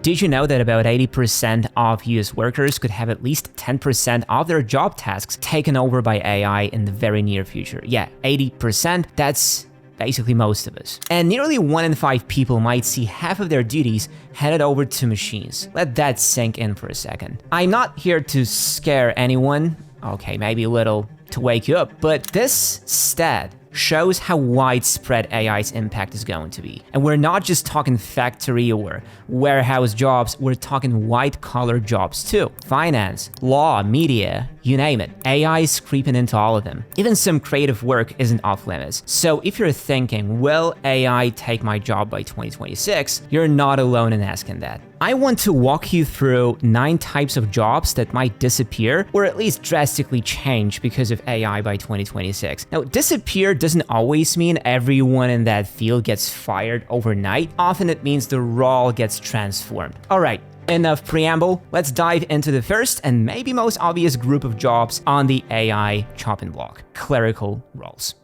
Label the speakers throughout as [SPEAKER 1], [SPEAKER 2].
[SPEAKER 1] Did you know that about 80% of US workers could have at least 10% of their job tasks taken over by AI in the very near future? Yeah, 80%, that's basically most of us. And nearly 1 in 5 people might see half of their duties handed over to machines. Let that sink in for a second. I'm not here to scare anyone, okay, maybe a little to wake you up, but this stat shows how widespread AI's impact is going to be. And we're not just talking factory or warehouse jobs, we're talking white-collar jobs too. Finance, law, media, you name it. AI is creeping into all of them. Even some creative work isn't off limits. So if you're thinking, will AI take my job by 2026? You're not alone in asking that. I want to walk you through 9 types of jobs that might disappear or at least drastically change because of AI by 2026. Now, disappear doesn't always mean everyone in that field gets fired overnight. Often it means the role gets transformed. All right, enough preamble. Let's dive into the first and maybe most obvious group of jobs on the AI chopping block: clerical roles.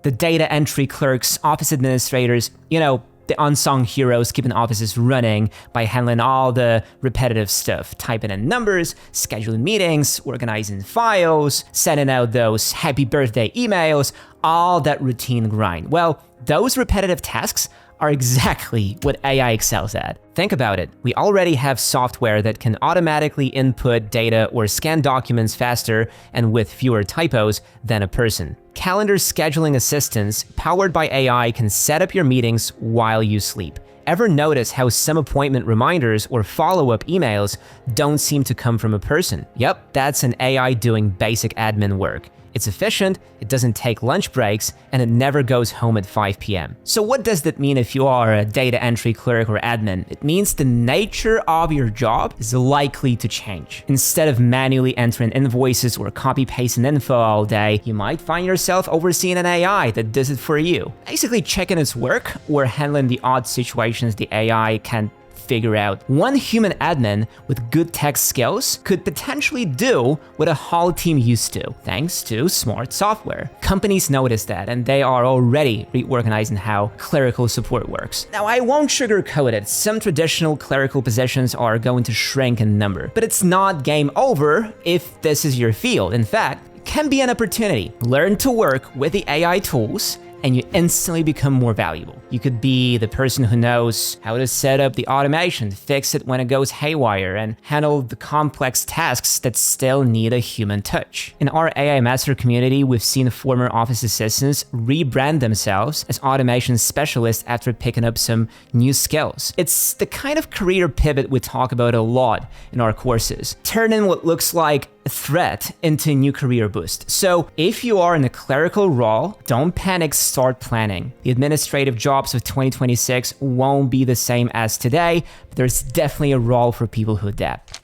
[SPEAKER 1] The data entry clerks, office administrators, the unsung heroes keeping offices running by handling all the repetitive stuff, typing in numbers, scheduling meetings, organizing files, sending out those happy birthday emails, all that routine grind. Well, those repetitive tasks are exactly what AI excels at. Think about it. We already have software that can automatically input data or scan documents faster and with fewer typos than a person. Calendar scheduling assistants powered by AI can set up your meetings while you sleep. Ever notice how some appointment reminders or follow-up emails don't seem to come from a person? Yep, that's an AI doing basic admin work. It's efficient, it doesn't take lunch breaks, and it never goes home at 5 p.m. So what does that mean if you are a data entry clerk or admin? It means the nature of your job is likely to change. Instead of manually entering invoices or copy-pasting info all day, you might find yourself overseeing an AI that does it for you. Basically checking its work or handling the odd situations the AI can figure out. One human admin with good tech skills could potentially do what a whole team used to, thanks to smart software. Companies notice that, and they are already reorganizing how clerical support works. Now, I won't sugarcoat it. Some traditional clerical positions are going to shrink in number, but it's not game over if this is your field. In fact, it can be an opportunity. Learn to work with the AI tools, and you instantly become more valuable. You could be the person who knows how to set up the automation, fix it when it goes haywire, and handle the complex tasks that still need a human touch. In our AI Master community, we've seen former office assistants rebrand themselves as automation specialists after picking up some new skills. It's the kind of career pivot we talk about a lot in our courses, turning what looks like a threat into a new career boost. So if you are in a clerical role, don't panic, start planning. The administrative jobs of 2026 won't be the same as today, but there's definitely a role for people who adapt.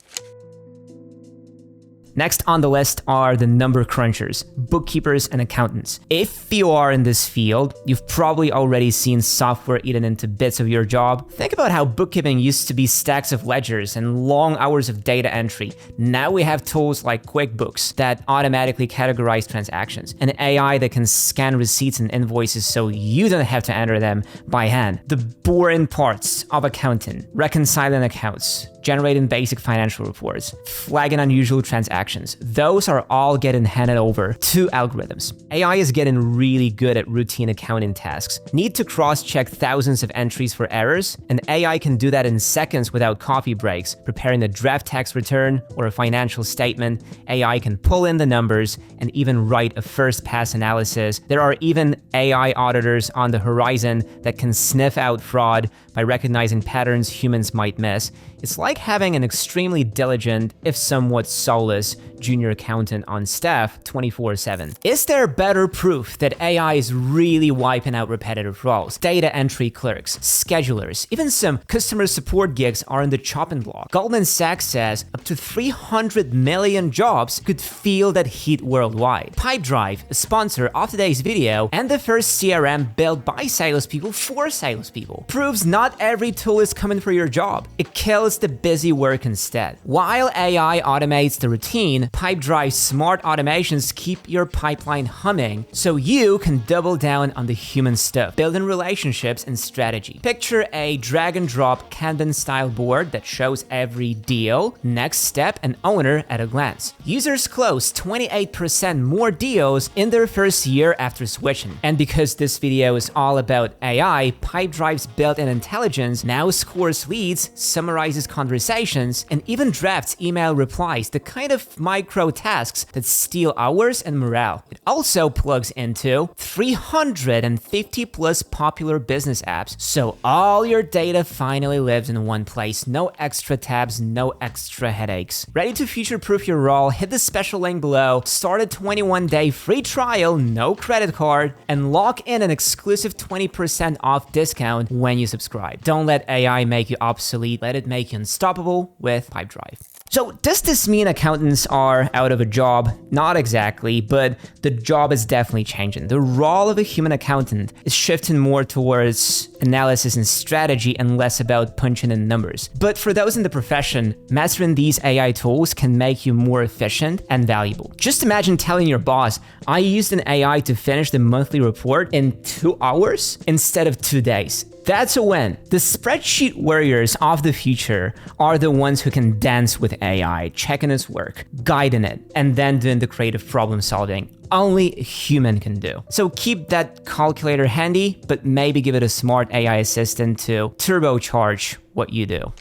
[SPEAKER 1] Next on the list are the number crunchers, bookkeepers, and accountants. If you are in this field, you've probably already seen software eaten into bits of your job. Think about how bookkeeping used to be stacks of ledgers and long hours of data entry. Now we have tools like QuickBooks that automatically categorize transactions, an AI that can scan receipts and invoices so you don't have to enter them by hand. The boring parts of accounting, reconciling accounts, generating basic financial reports, flagging unusual transactions. Those are all getting handed over to algorithms. AI is getting really good at routine accounting tasks. Need to cross-check thousands of entries for errors? An AI can do that in seconds without coffee breaks. Preparing a draft tax return or a financial statement, AI can pull in the numbers and even write a first-pass analysis. There are even AI auditors on the horizon that can sniff out fraud by recognizing patterns humans might miss. It's like having an extremely diligent, if somewhat soulless, junior accountant on staff 24/7. Is there better proof that AI is really wiping out repetitive roles? Data entry clerks, schedulers, even some customer support gigs are in the chopping block. Goldman Sachs says up to 300 million jobs could feel that heat worldwide. Pipedrive, a sponsor of today's video, and the first CRM built by salespeople for salespeople, proves not every tool is coming for your job. It kills the busy work instead. While AI automates the routine, mean? Pipedrive's smart automations keep your pipeline humming so you can double down on the human stuff, building relationships and strategy. Picture a drag and drop Kanban style board that shows every deal, next step, and owner at a glance. Users close 28% more deals in their first year after switching. And because this video is all about AI, Pipedrive's built-in intelligence now scores leads, summarizes conversations, and even drafts email replies, the kind of micro tasks that steal hours and morale. It also plugs into 350 plus popular business apps, so all your data finally lives in one place. No extra tabs, no extra headaches. Ready to future-proof your role? Hit the special link below, start a 21-day free trial, no credit card, and lock in an exclusive 20% off discount when you subscribe. Don't let AI make you obsolete, let it make you unstoppable with Pipedrive. So does this mean accountants are out of a job? Not exactly, but the job is definitely changing. The role of a human accountant is shifting more towards analysis and strategy and less about punching in numbers. But for those in the profession, mastering these AI tools can make you more efficient and valuable. Just imagine telling your boss, I used an AI to finish the monthly report in 2 hours instead of 2 days. That's a win. The spreadsheet warriors of the future are the ones who can dance with AI, checking its work, guiding it, and then doing the creative problem solving only a human can do. So keep that calculator handy, but maybe give it a smart AI assistant to turbocharge what you do.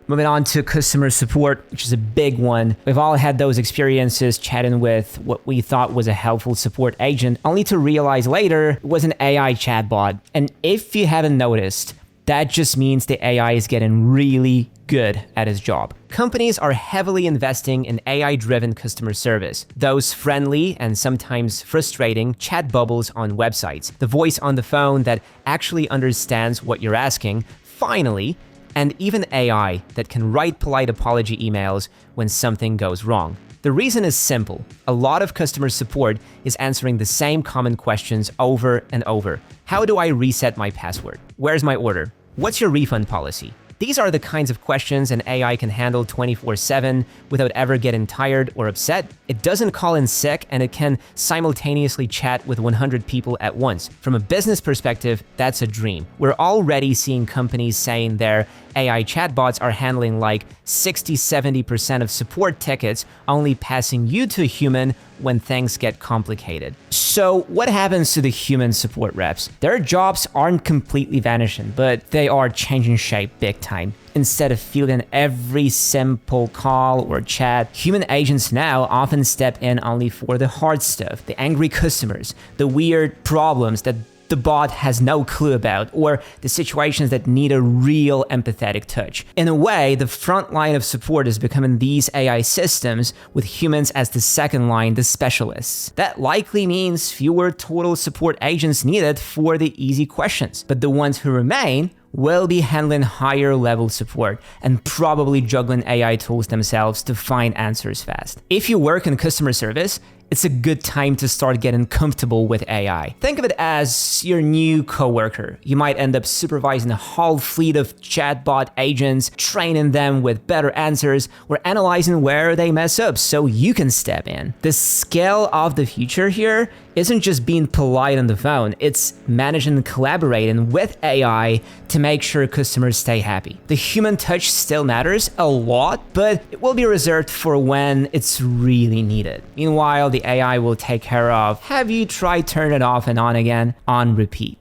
[SPEAKER 1] Moving on to customer support, which is a big one. We've all had those experiences chatting with what we thought was a helpful support agent, only to realize later it was an AI chatbot. And if you haven't noticed, that just means the AI is getting really good at its job. Companies are heavily investing in AI-driven customer service. Those friendly and sometimes frustrating chat bubbles on websites. The voice on the phone that actually understands what you're asking, finally, and even AI that can write polite apology emails when something goes wrong. The reason is simple. A lot of customer support is answering the same common questions over and over. How do I reset my password? Where's my order? What's your refund policy? These are the kinds of questions an AI can handle 24/7 without ever getting tired or upset. It doesn't call in sick, and it can simultaneously chat with 100 people at once. From a business perspective, that's a dream. We're already seeing companies saying their AI chatbots are handling like 60-70% of support tickets, only passing you to a human when things get complicated. So what happens to the human support reps? Their jobs aren't completely vanishing, but they are changing shape big time. Instead of fielding every simple call or chat, human agents now often step in only for the hard stuff, the angry customers, the weird problems that the bot has no clue about, or the situations that need a real empathetic touch. In a way, the front line of support is becoming these AI systems with humans as the second line, the specialists. That likely means fewer total support agents needed for the easy questions, but the ones who remain will be handling higher level support and probably juggling AI tools themselves to find answers fast. If you work in customer service, it's a good time to start getting comfortable with AI. Think of it as your new coworker. You might end up supervising a whole fleet of chatbot agents, training them with better answers, or analyzing where they mess up so you can step in. The scale of the future here isn't just being polite on the phone, it's managing and collaborating with AI to make sure customers stay happy. The human touch still matters a lot, but it will be reserved for when it's really needed. Meanwhile, the AI will take care of, have you tried turn it off and on again, on repeat.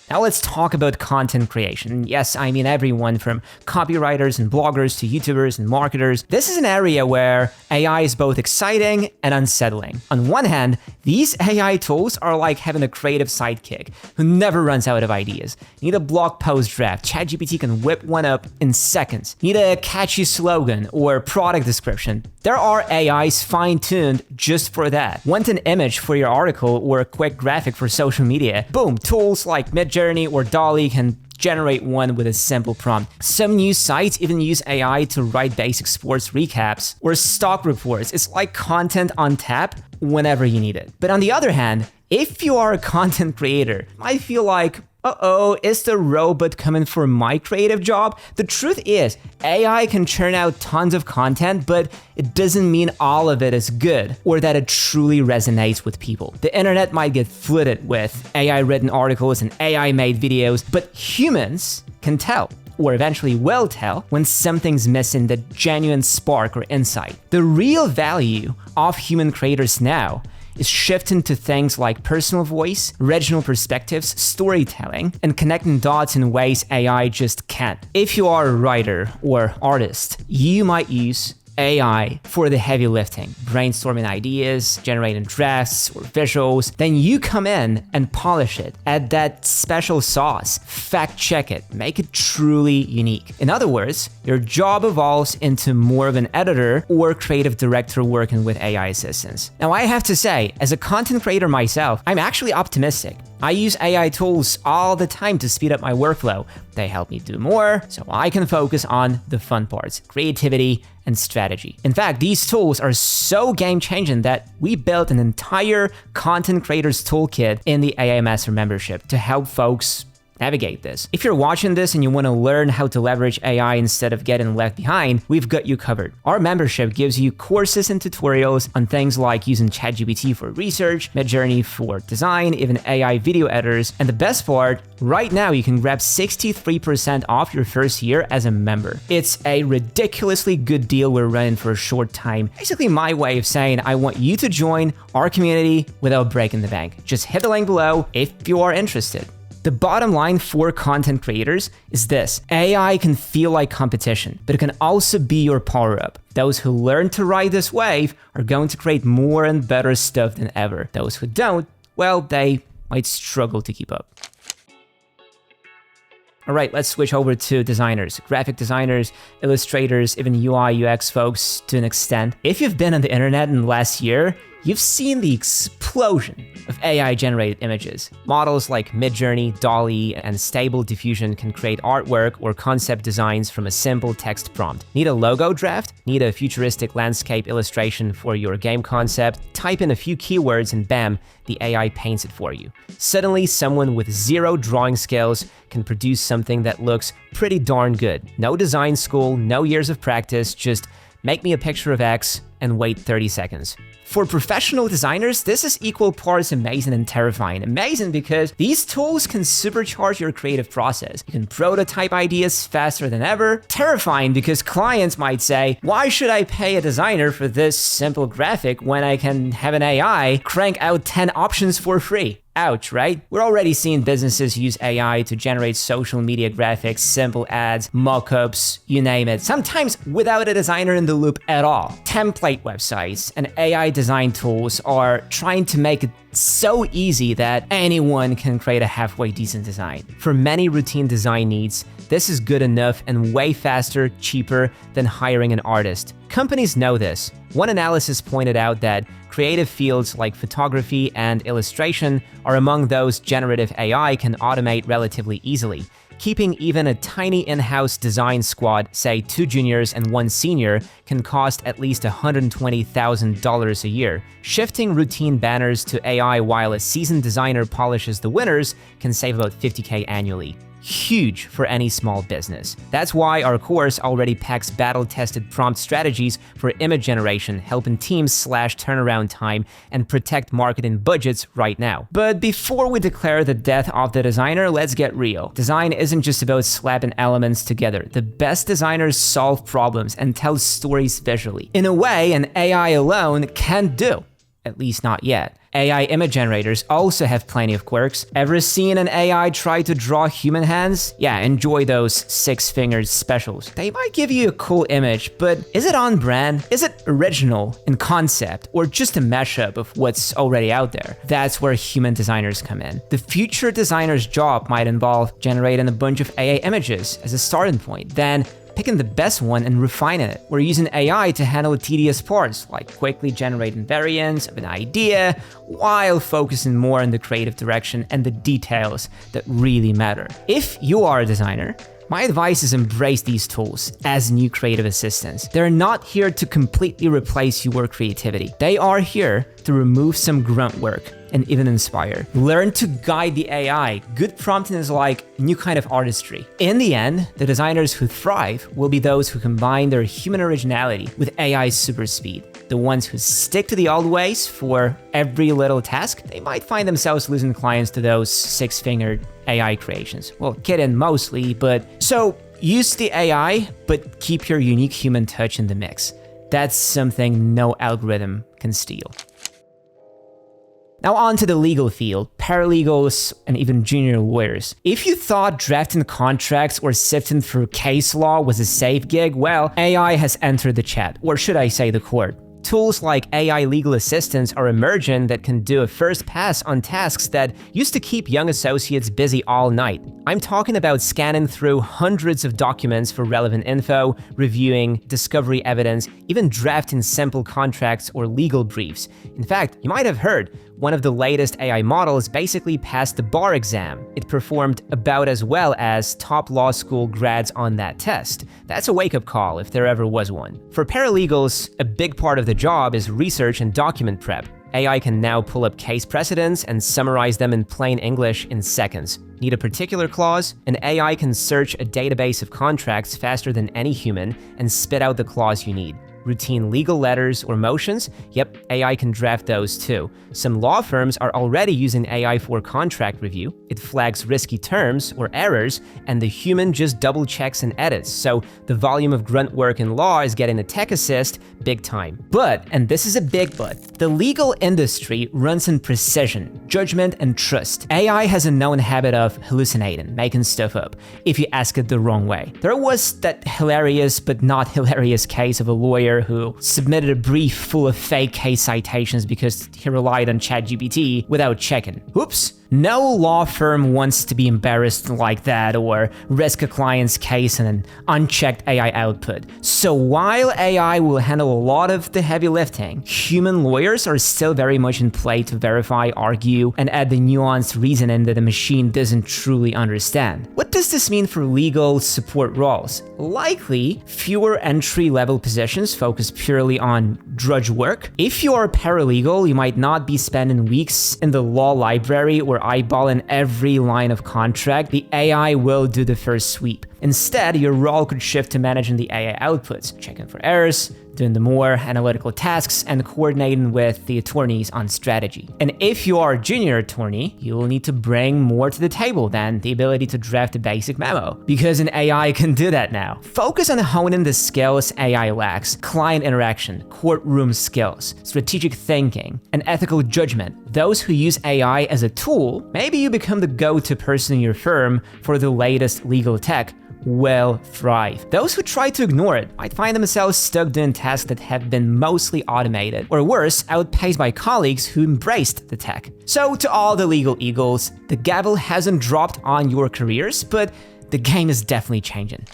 [SPEAKER 1] Now let's talk about content creation. Yes, I mean everyone from copywriters and bloggers to YouTubers and marketers. This is an area where AI is both exciting and unsettling. On one hand, these AI tools are like having a creative sidekick who never runs out of ideas. Need a blog post draft, ChatGPT can whip one up in seconds. Need a catchy slogan or product description. There are AIs fine-tuned just for that. Want an image for your article or a quick graphic for social media? Boom, tools like Midjourney or DALL-E can generate one with a simple prompt. Some news sites even use AI to write basic sports recaps or stock reports. It's like content on tap whenever you need it. But on the other hand, if you are a content creator, I feel like Uh-oh, is the robot coming for my creative job? The truth is, AI can churn out tons of content, but it doesn't mean all of it is good or that it truly resonates with people. The internet might get flooded with AI-written articles and AI-made videos, but humans can tell, or eventually will tell, when something's missing the genuine spark or insight. The real value of human creators now is shifting to things like personal voice, original perspectives, storytelling, and connecting dots in ways AI just can't. If you are a writer or artist, you might use AI for the heavy lifting, brainstorming ideas, generating drafts or visuals. Then you come in and polish it, add that special sauce, fact check it, make it truly unique. In other words, your job evolves into more of an editor or creative director working with AI assistants. Now, I have to say, as a content creator myself, I'm actually optimistic. I use AI tools all the time to speed up my workflow. They help me do more, so I can focus on the fun parts, creativity, and strategy. In fact, these tools are so game-changing that we built an entire content creators toolkit in the AI Master membership to help folks navigate this. If you're watching this and you want to learn how to leverage AI instead of getting left behind, we've got you covered. Our membership gives you courses and tutorials on things like using ChatGPT for research, Midjourney for design, even AI video editors, and the best part, right now you can grab 63% off your first year as a member. It's a ridiculously good deal we're running for a short time. Basically my way of saying I want you to join our community without breaking the bank. Just hit the link below if you are interested. The bottom line for content creators is this: AI can feel like competition, but it can also be your power-up. Those who learn to ride this wave are going to create more and better stuff than ever. Those who don't, well, they might struggle to keep up. All right, let's switch over to designers, graphic designers, illustrators, even UI, UX folks to an extent. If you've been on the internet in the last year, you've seen the explosion of AI-generated images. Models like Midjourney, DALL-E, and Stable Diffusion can create artwork or concept designs from a simple text prompt. Need a logo draft? Need a futuristic landscape illustration for your game concept? Type in a few keywords and bam, the AI paints it for you. Suddenly, someone with zero drawing skills can produce something that looks pretty darn good. No design school, no years of practice, just make me a picture of X and wait 30 seconds. For professional designers, this is equal parts amazing and terrifying. Amazing because these tools can supercharge your creative process. You can prototype ideas faster than ever. Terrifying because clients might say, why should I pay a designer for this simple graphic when I can have an AI crank out 10 options for free? Ouch, right? We're already seeing businesses use AI to generate social media graphics, simple ads, mockups, you name it, sometimes without a designer in the loop at all. Template websites and AI design tools are trying to make it so easy that anyone can create a halfway decent design. For many routine design needs, this is good enough and way faster, cheaper than hiring an artist. Companies know this. One analysis pointed out that creative fields like photography and illustration are among those generative AI can automate relatively easily. Keeping even a tiny in-house design squad, say 2 juniors and 1 senior, can cost at least $120,000 a year. Shifting routine banners to AI while a seasoned designer polishes the winners can save about $50K annually. Huge for any small business. That's why our course already packs battle-tested prompt strategies for image generation, helping teams slash turnaround time and protect marketing budgets right now. But before we declare the death of the designer, let's get real. Design isn't just about slapping elements together. The best designers solve problems and tell stories visually, in a way an AI alone can't do. At least not yet. AI image generators also have plenty of quirks. Ever seen an AI try to draw human hands? Yeah, enjoy those 6-fingered specials. They might give you a cool image, but is it on brand? Is it original in concept or just a mashup of what's already out there? That's where human designers come in. The future designer's job might involve generating a bunch of AI images as a starting point, then picking the best one and refining it. We're using AI to handle tedious parts, like quickly generating variants of an idea, while focusing more on the creative direction and the details that really matter. If you are a designer, My advice is embrace these tools as new creative assistants. They're not here to completely replace your creativity. They are here to remove some grunt work and even inspire. Learn to guide the AI. Good prompting is like a new kind of artistry. In the end, the designers who thrive will be those who combine their human originality with AI's super speed. The ones who stick to the old ways for every little task, they might find themselves losing clients to those six-fingered AI creations. Well, kidding mostly, but so use the AI, but keep your unique human touch in the mix. That's something no algorithm can steal. Now on to the legal field, paralegals, and even junior lawyers. If you thought drafting contracts or sifting through case law was a safe gig, well, AI has entered the chat, or should I say the court. Tools like AI legal assistants are emerging that can do a first pass on tasks that used to keep young associates busy all night. I'm talking about scanning through hundreds of documents for relevant info, reviewing discovery evidence, even drafting simple contracts or legal briefs. In fact, you might have heard, one of the latest AI models basically passed the bar exam. It performed about as well as top law school grads on that test. That's a wake-up call if there ever was one. For paralegals, a big part of the job is research and document prep. AI can now pull up case precedents and summarize them in plain English in seconds. Need a particular clause? An AI can search a database of contracts faster than any human and spit out the clause you need. Routine legal letters or motions? Yep, AI can draft those too. Some law firms are already using AI for contract review. It flags risky terms or errors, and the human just double checks and edits, so the volume of grunt work in law is getting a tech assist big time. But, and this is a big but, the legal industry runs in precision, judgment, and trust. AI has a known habit of hallucinating, making stuff up, if you ask it the wrong way. There was that hilarious but not hilarious case of a lawyer who submitted a brief full of fake case citations because he relied on ChatGPT without checking. Oops. No law firm wants to be embarrassed like that or risk a client's case in an unchecked AI output. So while AI will handle a lot of the heavy lifting, human lawyers are still very much in play to verify, argue, and add the nuanced reasoning that a machine doesn't truly understand. What does this mean for legal support roles? Likely, fewer entry-level positions focused purely on drudge work. If you are a paralegal, you might not be spending weeks in the law library or eyeballing every line of contract. The AI will do the first sweep. Instead, your role could shift to managing the AI outputs, checking for errors, doing the more analytical tasks, and coordinating with the attorneys on strategy. And if you are a junior attorney, you will need to bring more to the table than the ability to draft a basic memo, because an AI can do that now. Focus on honing the skills AI lacks: client interaction, courtroom skills, strategic thinking, and ethical judgment. Those who use AI as a tool, maybe you become the go-to person in your firm for the latest legal tech, will thrive. Those who try to ignore it might find themselves stuck doing tasks that have been mostly automated, or worse, outpaced by colleagues who embraced the tech. So to all the legal eagles, the gavel hasn't dropped on your careers, but the game is definitely changing.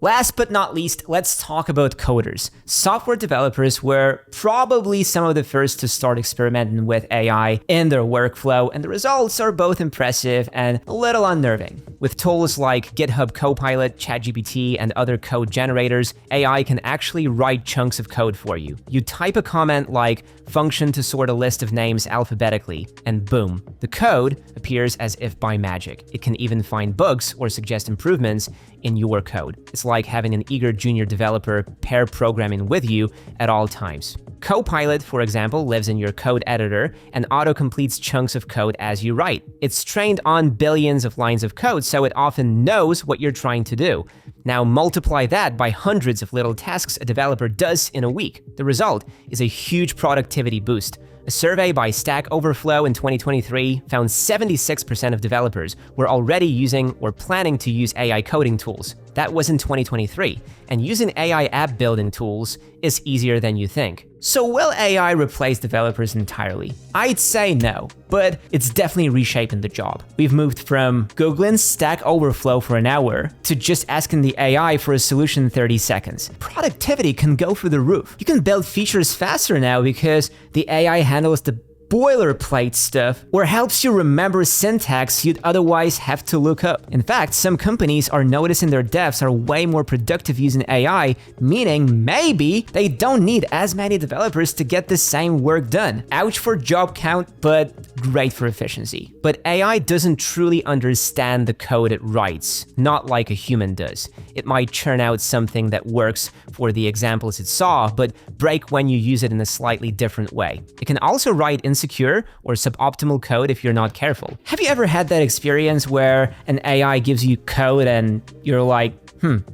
[SPEAKER 1] Last but not least, let's talk about coders. Software developers were probably some of the first to start experimenting with AI in their workflow, and the results are both impressive and a little unnerving. With tools like GitHub Copilot, ChatGPT, and other code generators, AI can actually write chunks of code for you. You type a comment like function to sort a list of names alphabetically, and boom, the code appears as if by magic. It can even find bugs or suggest improvements in your code. It's like having an eager junior developer pair programming with you at all times. Copilot, for example, lives in your code editor and auto-completes chunks of code as you write. It's trained on billions of lines of code, so it often knows what you're trying to do. Now multiply that by hundreds of little tasks a developer does in a week. The result is a huge productivity boost. A survey by Stack Overflow in 2023 found 76% of developers were already using or planning to use AI coding tools. That was in 2023, and using AI app building tools is easier than you think. So will AI replace developers entirely? I'd say no, but it's definitely reshaping the job. We've moved from Googling Stack Overflow for an hour to just asking the AI for a solution in 30 seconds. Productivity can go through the roof. You can build features faster now because the AI handles the boilerplate stuff, or helps you remember syntax you'd otherwise have to look up. In fact, some companies are noticing their devs are way more productive using AI, meaning maybe they don't need as many developers to get the same work done. Ouch for job count, but great for efficiency. But AI doesn't truly understand the code it writes, not like a human does. It might churn out something that works for the examples it saw, but break when you use it in a slightly different way. It can also write insecure or suboptimal code if you're not careful. Have you ever had that experience where an AI gives you code and you're like,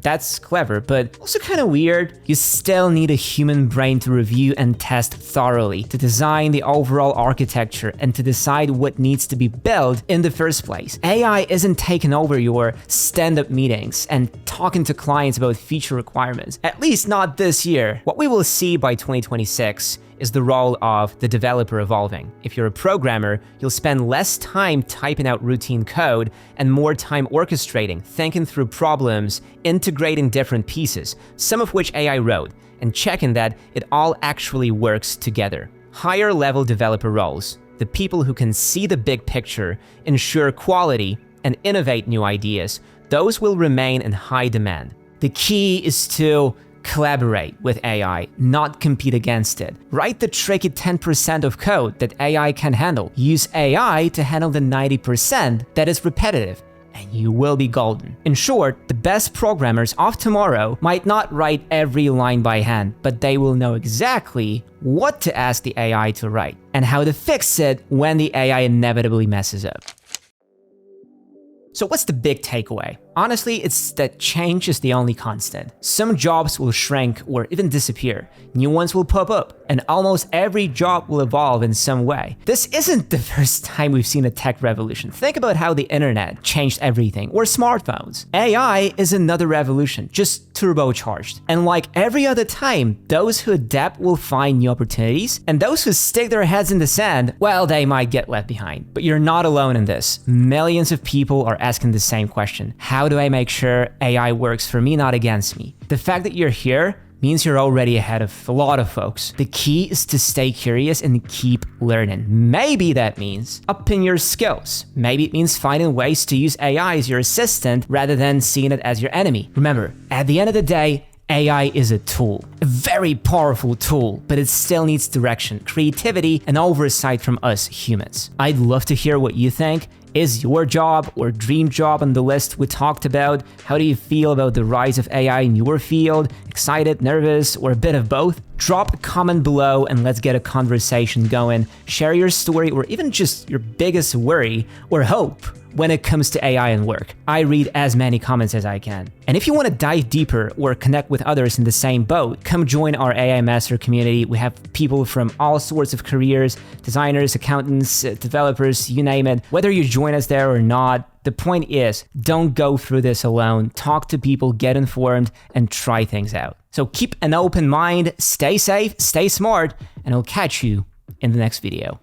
[SPEAKER 1] that's clever, but also kind of weird? You still need a human brain to review and test thoroughly, to design the overall architecture, and to decide what needs to be built in the first place. AI isn't taking over your stand-up meetings and talking to clients about feature requirements, at least not this year. What we will see by 2026 is the role of the developer evolving. If you're a programmer, you'll spend less time typing out routine code and more time orchestrating, thinking through problems, integrating different pieces, some of which AI wrote, and checking that it all actually works together. Higher level developer roles, the people who can see the big picture, ensure quality, and innovate new ideas, those will remain in high demand. The key is to collaborate with AI, not compete against it. Write the tricky 10% of code that AI can handle. Use AI to handle the 90% that is repetitive, and you will be golden. In short, the best programmers of tomorrow might not write every line by hand, but they will know exactly what to ask the AI to write, and how to fix it when the AI inevitably messes up. So what's the big takeaway? Honestly, it's that change is the only constant. Some jobs will shrink or even disappear. New ones will pop up, and almost every job will evolve in some way. This isn't the first time we've seen a tech revolution. Think about how the internet changed everything, or smartphones. AI is another revolution, just turbocharged. And like every other time, those who adapt will find new opportunities, and those who stick their heads in the sand, well, they might get left behind. But you're not alone in this. Millions of people are asking the same question. How do I make sure AI works for me, not against me? The fact that you're here means you're already ahead of a lot of folks. The key is to stay curious and keep learning. Maybe that means upping your skills. Maybe it means finding ways to use AI as your assistant rather than seeing it as your enemy. Remember, at the end of the day, AI is a tool, a very powerful tool, but it still needs direction, creativity, and oversight from us humans. I'd love to hear what you think. Is your job or dream job on the list we talked about? How do you feel about the rise of AI in your field? Excited, nervous, or a bit of both? Drop a comment below and let's get a conversation going. Share your story or even just your biggest worry or hope when it comes to AI and work. I read as many comments as I can. And if you want to dive deeper or connect with others in the same boat, come join our AI Master community. We have people from all sorts of careers, designers, accountants, developers, you name it. Whether you join us there or not, the point is, don't go through this alone. Talk to people, get informed, and try things out. So keep an open mind, stay safe, stay smart, and I'll catch you in the next video.